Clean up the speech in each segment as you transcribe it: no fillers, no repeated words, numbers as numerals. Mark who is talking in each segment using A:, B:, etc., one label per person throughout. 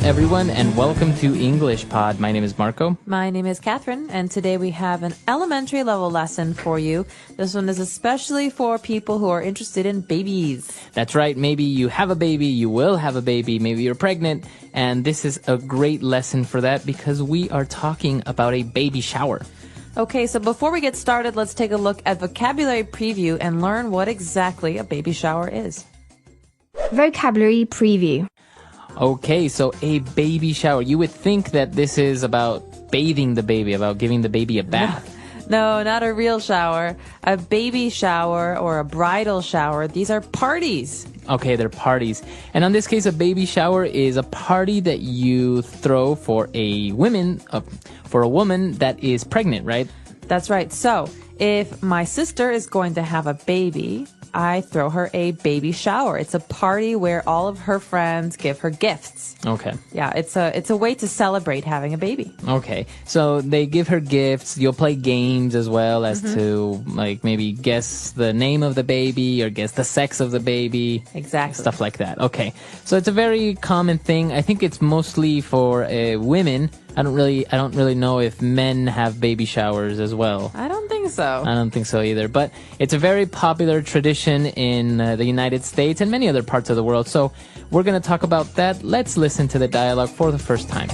A: everyone, and welcome to English Pod. My name is Marco.
B: My name is Catherine, and today we have an elementary level lesson for you. This one is especially for people who are interested in babies.
A: That's right. Maybe you have a baby, you will have a baby, maybe you're pregnant, and this is a great lesson for that because we are talking about a baby shower.
B: Okay, so before we get started, let's take a look at vocabulary preview and learn what exactly a baby shower is.
C: Vocabulary preview.
A: Okay, so a baby shower. You would think that this is about bathing the baby, about giving the baby a bath.
B: No, not a real shower. A baby shower or a bridal shower, these are parties.
A: Okay, they're parties. And in this case, a baby shower is a party that you throw for a woman that is pregnant, right?
B: That's right. So, if my sister is going to have a baby, I throw her a baby shower. It's a party where all of her friends give her gifts.
A: Okay.
B: Yeah, it's a way to celebrate having a baby.
A: Okay. So they give her gifts. You'll play games as well as to like maybe guess the name of the baby or guess the sex of the baby.
B: Exactly.
A: Stuff like that. Okay. So it's a very common thing. I think it's mostly for women. I don't really know if men have baby showers as well.
B: I don't think so.
A: I don't think so either. But it's a very popular tradition in the United States and many other parts of the world. So we're going to talk about that. Let's listen to the dialogue for the first time.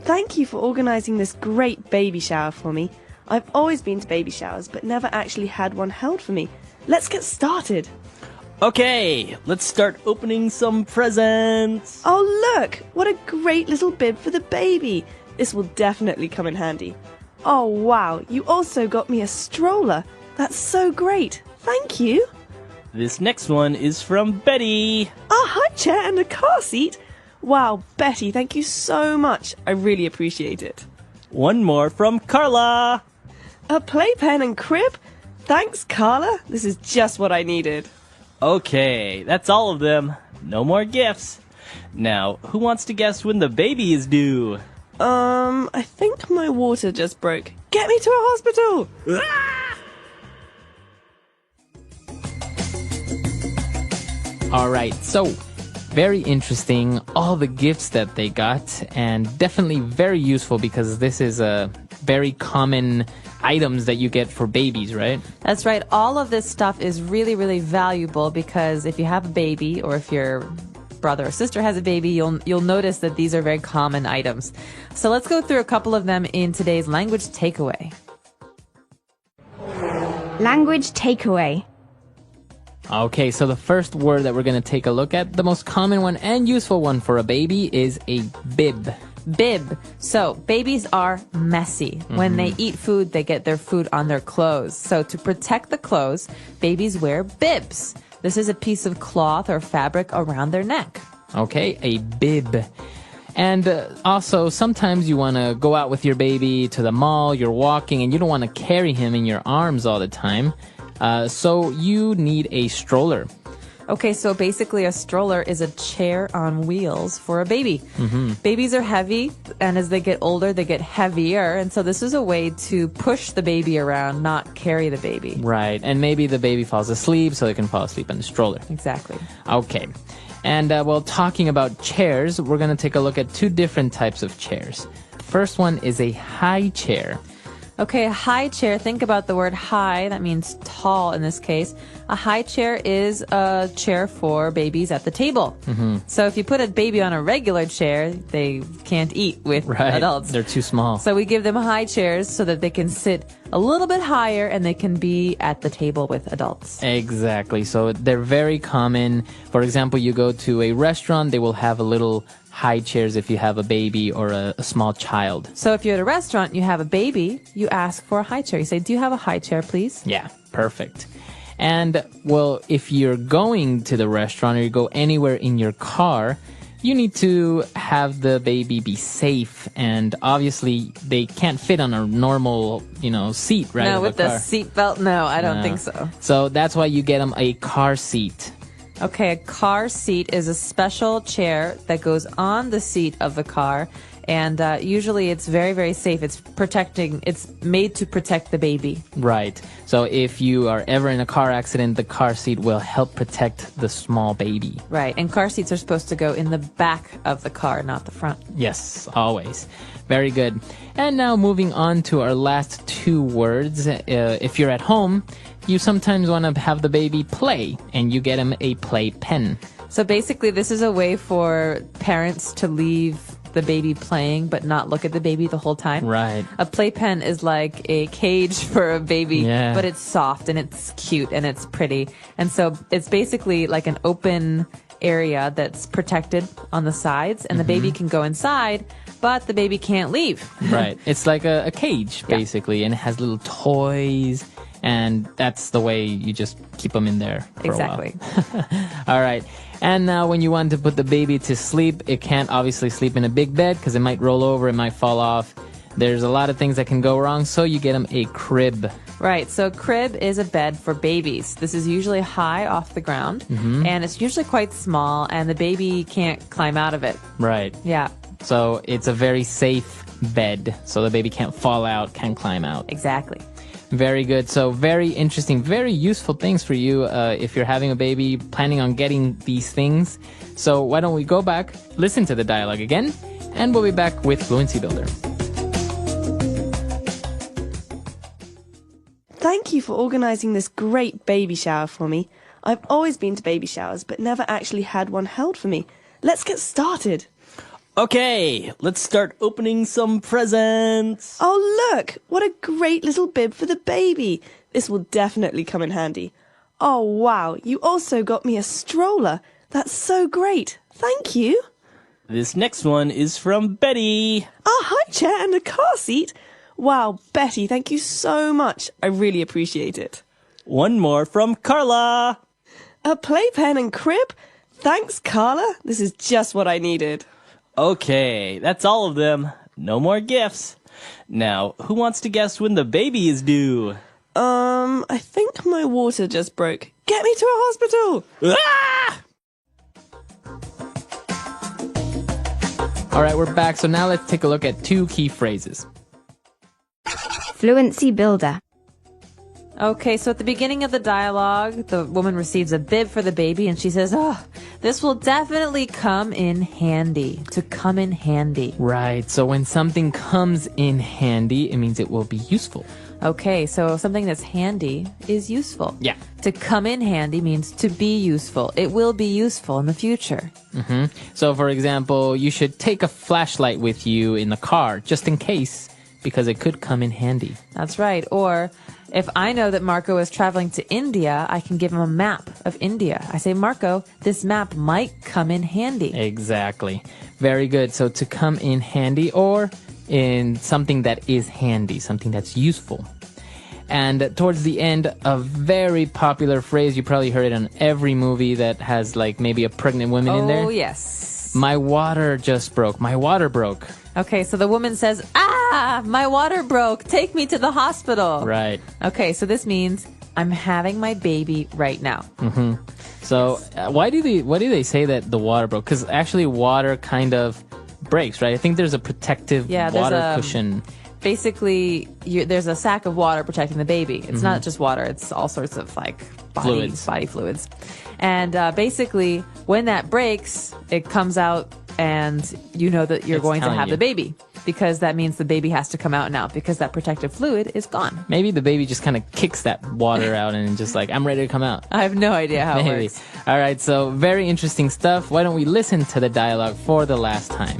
D: Thank you for organising this great baby shower for me. I've always been to baby showers, but never actually had one held for me. Let's get started.
E: Okay, let's start opening some presents.
D: Oh, look! What a great little bib for the baby. This will definitely come in handy. Oh, wow, you also got me a stroller. That's so great. Thank you.
E: This next one is from Betty.
D: A high chair and a car seat. Wow, Betty, thank you so much. I really appreciate it.
E: One more from Carla.
D: A playpen and crib? Thanks, Carla. This is just what I needed.
E: Okay, that's all of them. No more gifts. Now, who wants to guess when the baby is due?
D: I think my water just broke. Get me to a hospital!
A: All right, so very interesting, all the gifts that they got, and definitely very useful because this is a very common items that you get for babies, right?
B: That's right. All of this stuff is really, really valuable because if you have a baby or if your brother or sister has a baby, you'll notice that these are very common items. So let's go through a couple of them in today's language takeaway.
C: Language takeaway.
A: Okay, so the first word that we're going to take a look at, the most common one and useful one for a baby is a bib.
B: Bib. So babies are messy. When they eat food, they get their food on their clothes. So to protect the clothes, babies wear bibs. This is a piece of cloth or fabric around their neck.
A: Okay, a bib. And also, sometimes you want to go out with your baby to the mall, you're walking, and you don't want to carry him in your arms all the time. So you need a stroller.
B: Okay, so basically a stroller is a chair on wheels for a baby. Babies are heavy, and as they get older, they get heavier. And so this is a way to push the baby around, not carry the baby.
A: Right, and maybe the baby falls asleep, so they can fall asleep in the stroller.
B: Exactly.
A: Okay, and while talking about chairs, we're going to take a look at two different types of chairs. First one is a high chair.
B: Okay, a high chair. Think about the word high. That means tall in this case. A high chair is a chair for babies at the table. So if you put a baby on a regular chair, they can't eat with adults.
A: They're too small.
B: So we give them high chairs so that they can sit a little bit higher and they can be at the table with adults.
A: Exactly. So they're very common. For example, you go to a restaurant, they will have a little high chairs if you have a baby or a small child.
B: So if you're at a restaurant, you have a baby, you ask for a high chair. You say, do you have a high chair, please?
A: Yeah, perfect. And, well, if you're going to the restaurant or you go anywhere in your car, you need to have the baby be safe. And obviously, they can't fit on a normal, seat, right?
B: No, with the seat belt, no, I don't think so.
A: So that's why you get them a car seat.
B: Okay, a car seat is a special chair that goes on the seat of the car And usually it's very, very safe. It's made to protect the baby.
A: Right. So if you are ever in a car accident, the car seat will help protect the small baby.
B: Right. And car seats are supposed to go in the back of the car, not the front.
A: Yes, always. Very good. And now moving on to our last two words. If you're at home, you sometimes want to have the baby play, and you get him a playpen.
B: So basically, this is a way for parents to leave the baby playing but not look at the baby the whole time.
A: Right.
B: A playpen is like a cage for a baby,
A: Yeah.
B: but it's soft and it's cute and it's pretty. And so it's basically like an open area that's protected on the sides, and the baby can go inside, but the baby can't leave.
A: Right. It's like a cage, basically, and it has little toys, and that's the way you just keep them in there for
B: Exactly.
A: a while. All right. And now when you want to put the baby to sleep, it can't obviously sleep in a big bed because it might roll over, it might fall off. There's a lot of things that can go wrong, so you get them a crib.
B: Right, so crib is a bed for babies. This is usually high off the ground, and it's usually quite small, and the baby can't climb out of it.
A: Right.
B: Yeah,
A: So it's a very safe bed, so the baby can't fall out, can't climb out.
B: exactly.
A: Very good. So very interesting, very useful things for you if you're having a baby, planning on getting these things. So why don't we go back, listen to the dialogue again, and we'll be back with Fluency Builder.
D: Thank you for organising this great baby shower for me. I've always been to baby showers, but never actually had one held for me. Let's get started.
E: Okay, let's start opening some presents.
D: Oh, look! What a great little bib for the baby. This will definitely come in handy. Oh, wow. You also got me a stroller. That's so great. Thank you.
E: This next one is from Betty.
D: A high chair and a car seat. Wow, Betty, thank you so much. I really appreciate it.
E: One more from Carla.
D: A playpen and crib. Thanks, Carla. This is just what I needed.
E: Okay, that's all of them. No more gifts. Now, who wants to guess when the baby is due?
D: I think my water just broke. Get me to a hospital.
E: Ah!
A: All right, we're back. So now let's take a look at two key phrases.
C: Fluency Builder.
B: Okay, so at the beginning of the dialogue, the woman receives a bib for the baby, and she says, "Oh, this will definitely come in handy." To come in handy.
A: Right. So when something comes in handy, it means it will be useful.
B: Okay, so something that's handy is useful.
A: Yeah.
B: To come in handy means to be useful. It will be useful in the future.
A: So for example, you should take a flashlight with you in the car just in case, because it could come in handy.
B: That's right. Or if I know that Marco is traveling to India, I can give him a map of India. I say, Marco, this map might come in handy.
A: Exactly. Very good. So to come in handy, or in something that is handy, something that's useful. And towards the end, a very popular phrase, you probably heard it on every movie that has like maybe a pregnant woman in there.
B: Oh, yes.
A: My water just broke. My water broke.
B: Okay, so the woman says, my water broke. Take me to the hospital.
A: Right.
B: Okay, so this means I'm having my baby right now.
A: So why do they say that the water broke? Because actually water kind of breaks, right? I think there's a protective water cushion.
B: Basically, there's a sack of water protecting the baby. It's not just water. It's all sorts of like body fluids. And basically, when that breaks, it comes out and you know that you're going to have the baby. Because that means the baby has to come out now because that protective fluid is gone.
A: Maybe the baby just kind of kicks that water out and just like, I'm ready to come out.
B: I have no idea how it works.
A: All right, so very interesting stuff. Why don't we listen to the dialogue for the last time?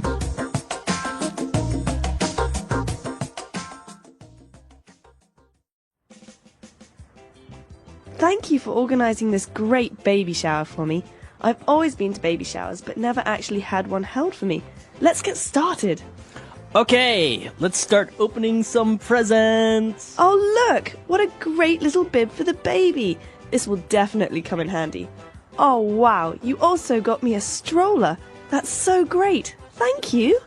D: Thank you for organising this great baby shower for me. I've always been to baby showers, but never actually had one held for me. Let's get started.
E: Okay, let's start opening some presents.
D: Oh, look! What a great little bib for the baby. This will definitely come in handy. Oh, wow. You also got me a stroller. That's so great. Thank you.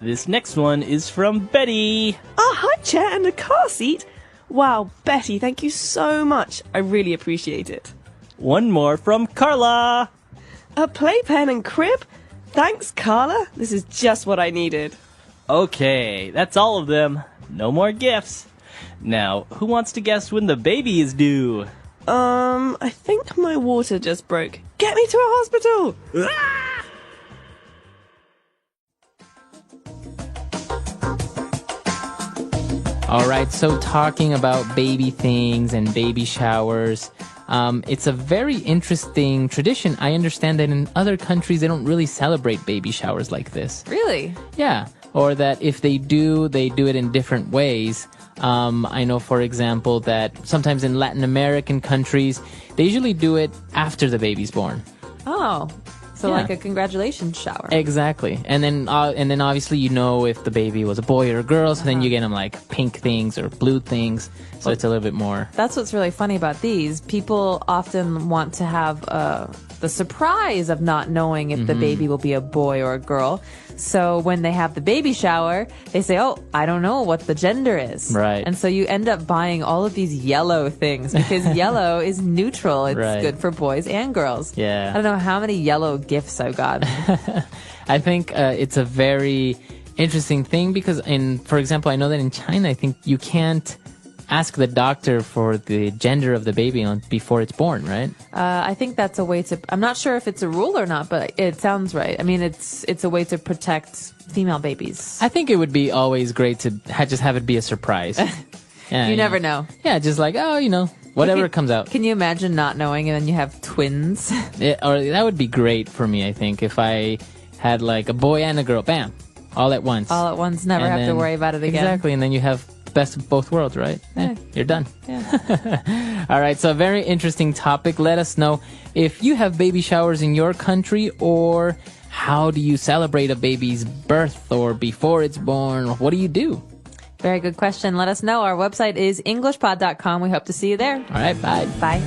E: This next one is from Betty.
D: A high chair and a car seat. Wow, Betty, thank you so much. I really appreciate it.
E: One more from Carla.
D: A playpen and crib. Thanks, Carla. This is just what I needed.
E: Okay, that's all of them. No more gifts. Now, who wants to guess when the baby is due?
D: I think my water just broke. Get me to a hospital! Ah!
A: All right, so talking about baby things and baby showers, it's a very interesting tradition. I understand that in other countries, they don't really celebrate baby showers like this.
B: Really?
A: Yeah, or that if they do it in different ways. I know, for example, that sometimes in Latin American countries, they usually do it after the baby's born.
B: Oh, so
A: Yeah.
B: like a congratulations shower.
A: Exactly. And then obviously you know if the baby was a boy or a girl, so then you get them like pink things or blue things. So it's a little bit more.
B: That's what's really funny about these. People often want to have the surprise of not knowing if the baby will be a boy or a girl. So when they have the baby shower, they say, oh, I don't know what the gender is.
A: Right.
B: And so you end up buying all of these yellow things because yellow is neutral. It's
A: Right.
B: good for boys and girls.
A: Yeah.
B: I don't know how many yellow gifts I've got.
A: I think it's a very interesting thing because for example, I know that in China, I think you can't ask the doctor for the gender of the baby before it's born, right?
B: I think that's a way to. I'm not sure if it's a rule or not, but it sounds right. I mean, it's a way to protect female babies.
A: I think it would be always great to just have it be a surprise. Yeah,
B: You never know.
A: Yeah, just like, whatever comes out.
B: Can you imagine not knowing and then you have twins?
A: Or that would be great for me, I think, if I had like a boy and a girl, bam, all at once.
B: All at once, never
A: And
B: have to
A: then-
B: worry about it again.
A: Exactly, and then you have best of both worlds, right?
B: Yeah.
A: You're done.
B: Yeah.
A: All right, so a very interesting topic. Let us know if you have baby showers in your country, or how do you celebrate a baby's birth or before it's born? What do you do?
B: Very good question. Let us know. Our website is englishpod.com. We hope to see you there.
A: All right, bye.
B: Bye.